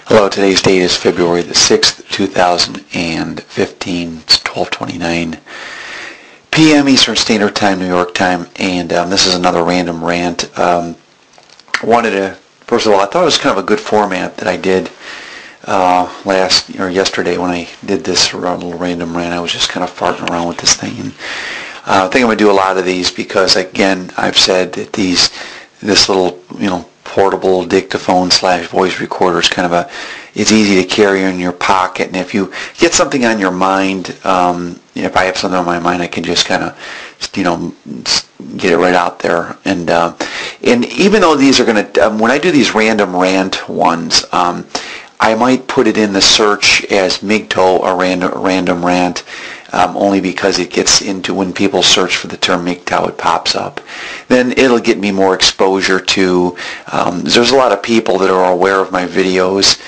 Hello, today's date is February the 6th, 2015. It's 12:29 p.m. Eastern Standard Time, New York time, and this is another random rant. First of all, I thought it was kind of a good format that I did yesterday when I did this little random rant. I was just kind of farting around with this thing, and I think I'm going to do a lot of these because, again, I've said that this little, portable dictaphone / voice recorder is kind of it's easy to carry in your pocket, and if you get something on your mind, if I have something on my mind, I can just kind of, get it right out there. And even though these are going to, when I do these random rant ones, I might put it in the search as MGTOW or random rant, only because it gets into, when people search for the term MGTOW, it pops up. Then it'll get me more exposure to, there's a lot of people that are aware of my videos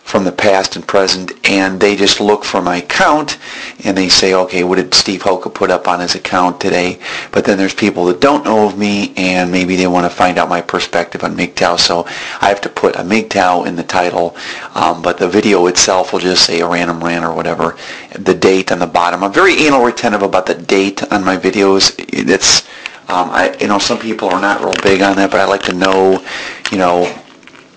from the past and present, and they just look for my account and they say, okay, what did Steve Hoca put up on his account today? But then there's people that don't know of me, and maybe they want to find out my perspective on MGTOW, so I have to put a MGTOW in the title, but the video itself will just say a random rant or whatever, the date on the bottom. I'm very anal retentive about the date on my videos. It's some people are not real big on that, but I like to know,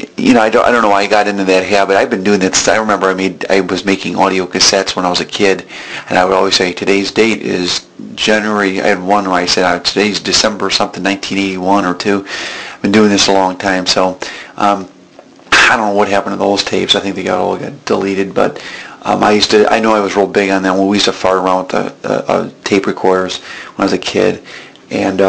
I don't know why I got into that habit. I've been doing this. I remember I was making audio cassettes when I was a kid, and I would always say, today's date is January. I had one where I said, today's December something, 1981 or 2. I've been doing this a long time, so I don't know what happened to those tapes. I think they all got deleted, but I know I was real big on that when we used to fart around with the tape recorders when I was a kid, and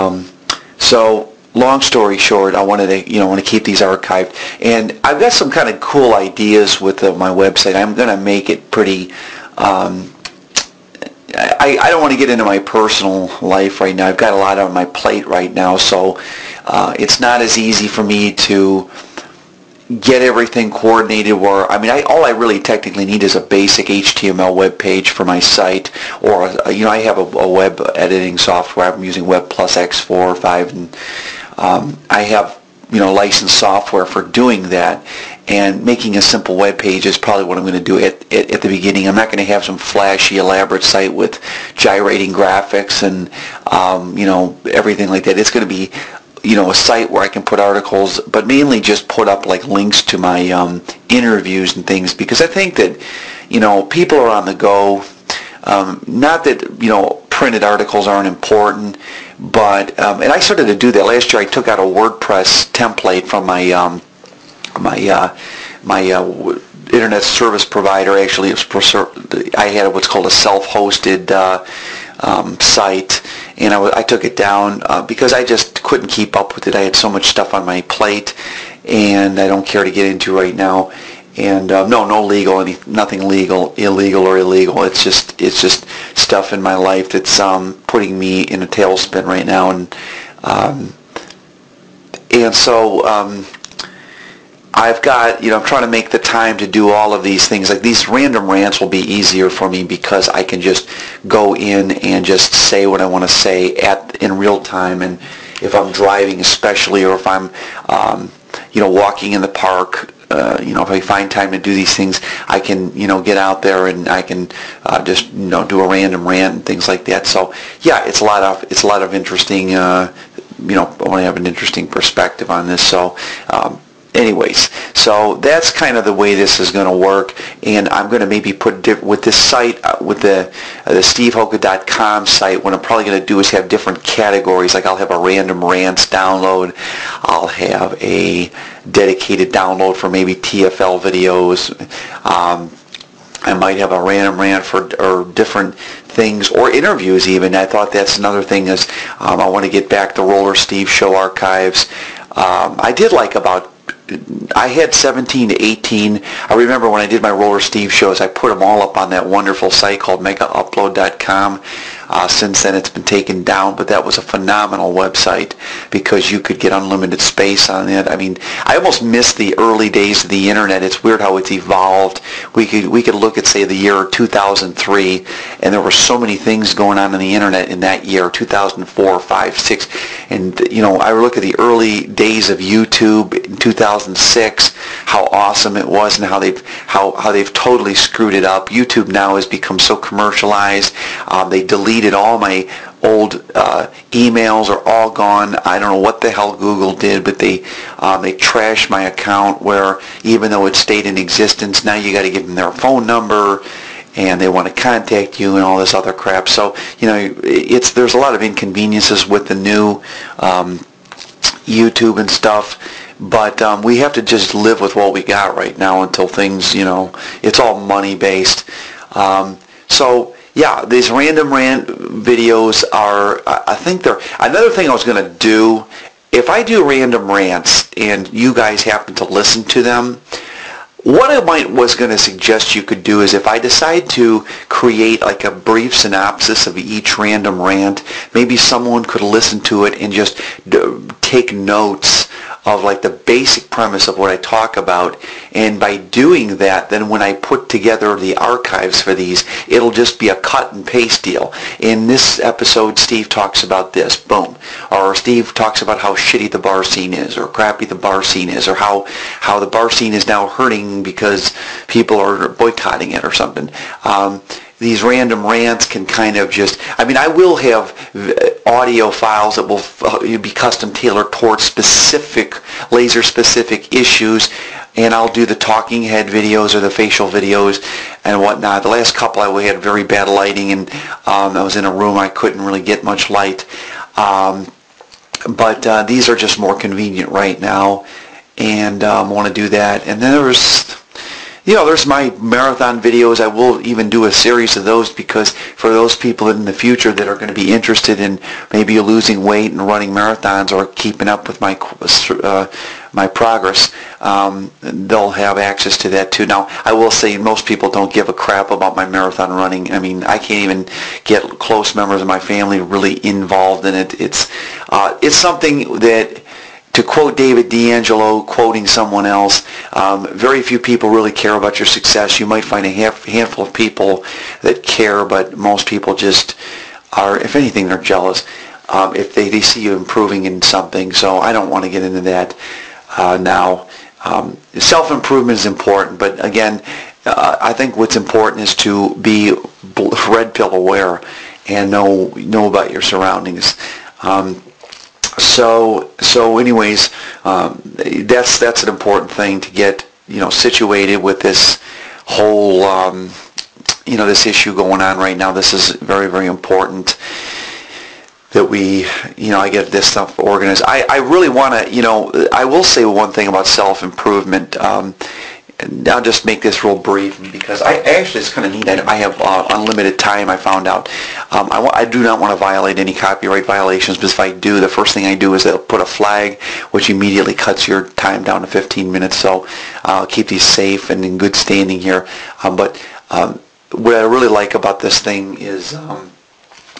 so. Long story short, I want to keep these archived, and I've got some kind of cool ideas with my website. I'm going to make it pretty. I don't want to get into my personal life right now. I've got a lot on my plate right now, so it's not as easy for me to get everything coordinated. All I really technically need is a basic HTML web page for my site, or I have a web editing software. I'm using Web Plus X4 or 5, and I have licensed software for doing that, and making a simple web page is probably what I'm going to do at the beginning. I'm not going to have some flashy, elaborate site with gyrating graphics and everything like that. It's going to be a site where I can put articles, but mainly just put up like links to my interviews and things, because I think that people are on the go. Not that printed articles aren't important, but and I started to do that last year. I took out a WordPress template from my internet service provider. Actually, I had what's called a self-hosted site, and I took it down because I just couldn't keep up with it. I had so much stuff on my plate, and I don't care to get into right now. And no legal, nothing illegal or illegal. It's just stuff in my life that's putting me in a tailspin right now, and so I've got I'm trying to make the time to do all of these things. Like, these random rants will be easier for me because I can just go in and just say what I want to say in real time, and if I'm driving especially, or if I'm walking in the park. If I find time to do these things, I can, get out there and I can just, do a random rant and things like that. So yeah, it's a lot of interesting, I want to have an interesting perspective on this. So, anyways, so that's kind of the way this is going to work, and I'm going to maybe put with this site, with the stevehoca.com site, what I'm probably going to do is have different categories. Like, I'll have a random rants download, I'll have a dedicated download for maybe TFL videos, I might have a random rant or different things, or interviews even. I thought that's another thing is I want to get back the Roller Steve show archives. I had 17 to 18. I remember when I did my Roller Steve shows, I put them all up on that wonderful site called megaupload.com. Since then it's been taken down, but that was a phenomenal website because you could get unlimited space on it. I almost missed the early days of the internet. It's weird how it's evolved. We could look at, say, the year 2003, and there were so many things going on the internet in that year, 2004, 5, 6, and I look at the early days of YouTube in 2006, how awesome it was and how they've totally screwed it up. YouTube now has become so commercialized. They deleted all my old emails are all gone. I don't know what the hell Google did, but they trashed my account, where even though it stayed in existence, now you got to give them their phone number and they want to contact you and all this other crap. So, there's a lot of inconveniences with the new YouTube and stuff, but we have to just live with what we got right now until things, it's all money based. So yeah, these random rant videos are, I think they're, another thing I was going to do, if I do random rants and you guys happen to listen to them, what I was going to suggest you could do is, if I decide to create like a brief synopsis of each random rant, maybe someone could listen to it and just take notes of like the basic premise of what I talk about, and by doing that, then when I put together the archives for these, it'll just be a cut and paste deal. In this episode, Steve talks about this, boom. Or Steve talks about how shitty the bar scene is, or crappy the bar scene is, or how the bar scene is now hurting because people are boycotting it or something. These random rants can kind of just, I will have audio files that will be custom tailored towards specific, laser-specific issues, and I'll do the talking head videos or the facial videos and whatnot. The last couple we had very bad lighting, and I was in a room I couldn't really get much light. But these are just more convenient right now, and I want to do that. And then there's my marathon videos. I will even do a series of those, because for those people in the future that are going to be interested in maybe losing weight and running marathons or keeping up with my progress, they'll have access to that too. Now, I will say most people don't give a crap about my marathon running. I can't even get close members of my family really involved in it. It's something that, to quote David D'Angelo, quoting someone else, very few people really care about your success. You might find a handful of people that care, but most people just are, if anything, they're jealous if they see you improving in something. So I don't want to get into that now. Self-improvement is important, but again, I think what's important is to be red pill aware and know about your surroundings. So anyways, that's an important thing to get, situated with this whole, this issue going on right now. This is very, very important that we, I get this stuff organized. I really want to, I will say one thing about self-improvement. And I'll just make this real brief, because actually it's kind of neat. I have unlimited time, I found out. I do not want to violate any copyright violations, but if I do, the first thing I do is I'll put a flag, which immediately cuts your time down to 15 minutes. So I'll keep these safe and in good standing here. But what I really like about this thing is,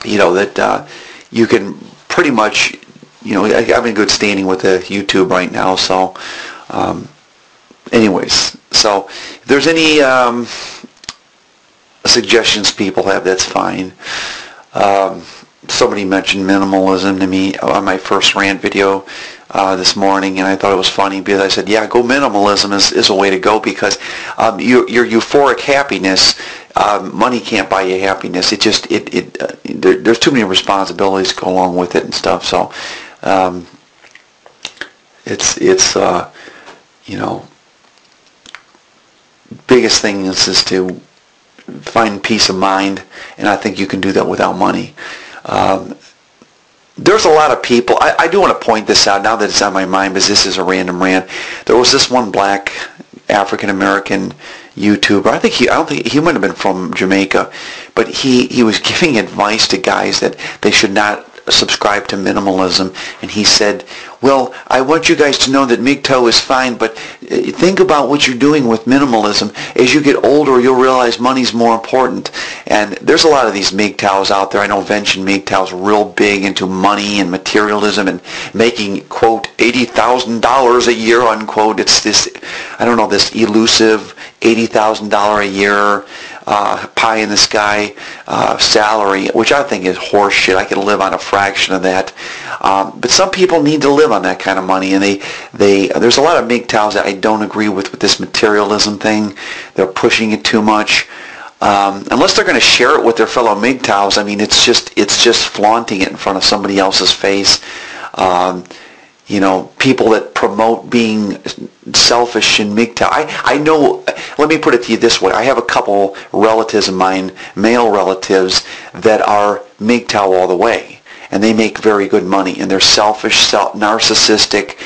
that you can pretty much, I'm in good standing with the YouTube right now. So anyways, so if there's any suggestions people have, that's fine. Somebody mentioned minimalism to me on my first rant video this morning, and I thought it was funny because I said, yeah, go minimalism is a way to go, because your euphoric happiness, money can't buy you happiness. It just, there's too many responsibilities to go along with it and stuff. So it's biggest thing is to find peace of mind, and I think you can do that without money. There's a lot of people, I do want to point this out now that it's on my mind, because this is a random rant. There was this one black African-American YouTuber, I don't think he might have been from Jamaica, but he was giving advice to guys that they should not subscribe to minimalism, and he said, well, I want you guys to know that MGTOW is fine, but think about what you're doing with minimalism. As you get older, you'll realize money's more important. And there's a lot of these MGTOWs out there. I know Vention MGTOW's real big into money and materialism and making, quote, $80,000 a year, unquote. It's this, I don't know, this elusive $80,000 a year pie in the sky salary, which I think is horseshit. I could live on a fraction of that. But some people need to live on that kind of money, and there's a lot of MGTOWs that I don't agree with this materialism thing. They're pushing it too much. Unless they're going to share it with their fellow MGTOWs, I mean, it's just flaunting it in front of somebody else's face. You know, people that promote being selfish in MGTOW. I know, let me put it to you this way. I have a couple relatives of mine, male relatives, that are MGTOW all the way. And they make very good money. And they're selfish, narcissistic.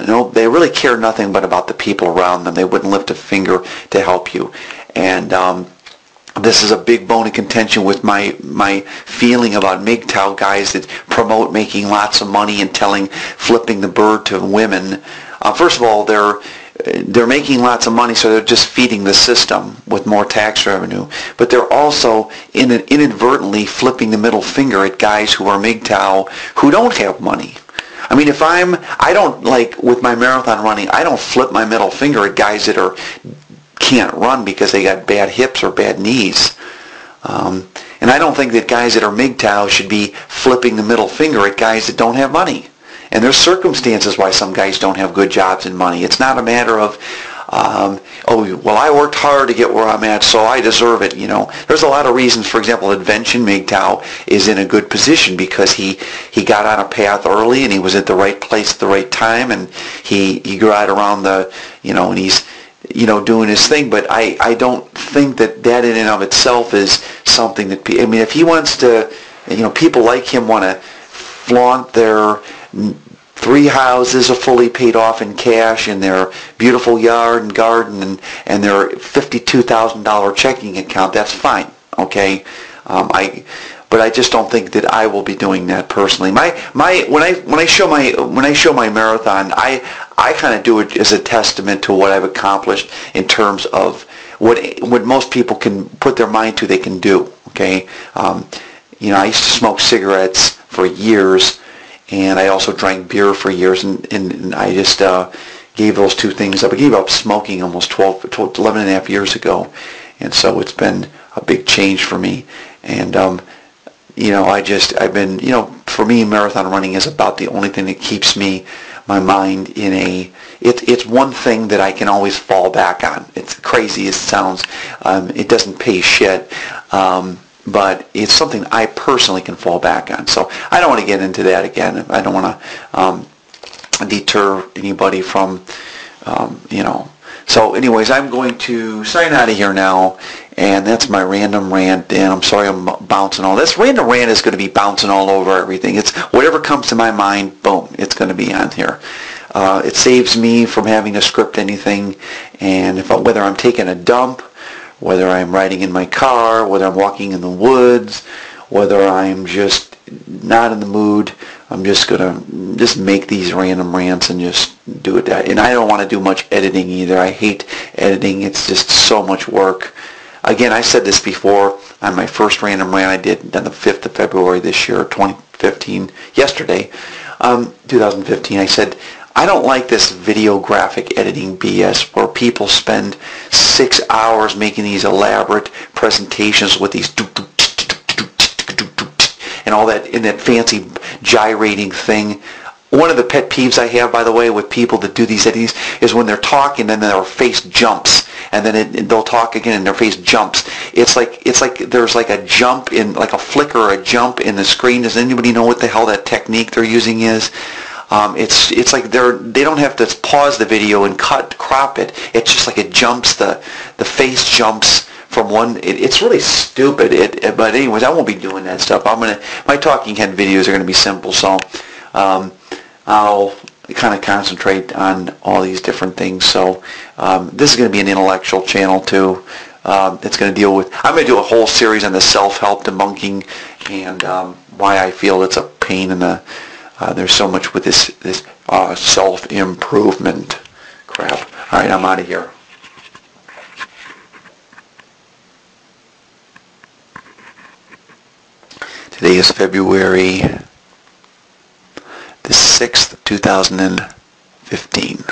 No, they really care nothing but about the people around them. They wouldn't lift a finger to help you. And this is a big bone of contention with my feeling about MGTOW guys that promote making lots of money and flipping the bird to women. First of all, they're making lots of money, so they're just feeding the system with more tax revenue. But they're also inadvertently flipping the middle finger at guys who are MGTOW who don't have money. I mean, I don't, like with my marathon running, I don't flip my middle finger at guys that can't run because they got bad hips or bad knees. And I don't think that guys that are MGTOW should be flipping the middle finger at guys that don't have money. And there's circumstances why some guys don't have good jobs and money. It's not a matter of, oh, well, I worked hard to get where I'm at, so I deserve it. You know, there's a lot of reasons. For example, Invention MGTOW is in a good position because he got on a path early and he was at the right place at the right time, and he got around the, you know, and he's, you know, doing his thing. But I don't think that in and of itself is something that, I mean, if he wants to, you know, people like him want to flaunt their 3 houses are fully paid off in cash and their beautiful yard and garden and their $52,000 checking account, that's fine, okay? But I just don't think that I will be doing that personally. When I show my marathon, I kind of do it as a testament to what I've accomplished in terms of what most people can put their mind to they can do. Okay, you know, I used to smoke cigarettes for years, and I also drank beer for years, and I just gave those two things up. I gave up smoking almost 11 and a half years ago, and so it's been a big change for me. And you know, I've been, you know, for me, marathon running is about the only thing that keeps my mind in it's one thing that I can always fall back on. It's crazy as it sounds. It doesn't pay shit, but it's something I personally can fall back on. So I don't want to get into that again. I don't want to deter anybody from, you know. So anyways, I'm going to sign out of here now, and that's my random rant, and I'm sorry I'm bouncing all this. Random rant is going to be bouncing all over everything. It's whatever comes to my mind, boom, it's going to be on here. It saves me from having to script anything, and whether I'm taking a dump, whether I'm riding in my car, whether I'm walking in the woods, whether I'm just not in the mood, I'm just going to make these random rants and just do it. And I don't want to do much editing either. I hate editing. It's just so much work. Again, I said this before on my first random rant I did on the 5th of February this year, 2015, yesterday, 2015. I said, I don't like this video graphic editing BS where people spend 6 hours making these elaborate presentations with these and all that in that fancy gyrating thing. One of the pet peeves I have, by the way, with people that do these editings is when they're talking and then their face jumps, and then they'll talk again and their face jumps. It's like there's like a jump in, like a flicker or a jump in the screen. Does anybody know what the hell that technique they're using is? It's like they don't have to pause the video and crop it. It's just like it jumps, the face jumps from one. It's really stupid. But anyways, I won't be doing that stuff. My talking head videos are gonna be simple, so I'll kind of concentrate on all these different things. So this is going to be an intellectual channel too. It's going to deal with, I'm going to do a whole series on the self-help debunking and why I feel it's a pain in the, there's so much with this self-improvement crap. All right, I'm out of here. Today is February the 6th, 2015.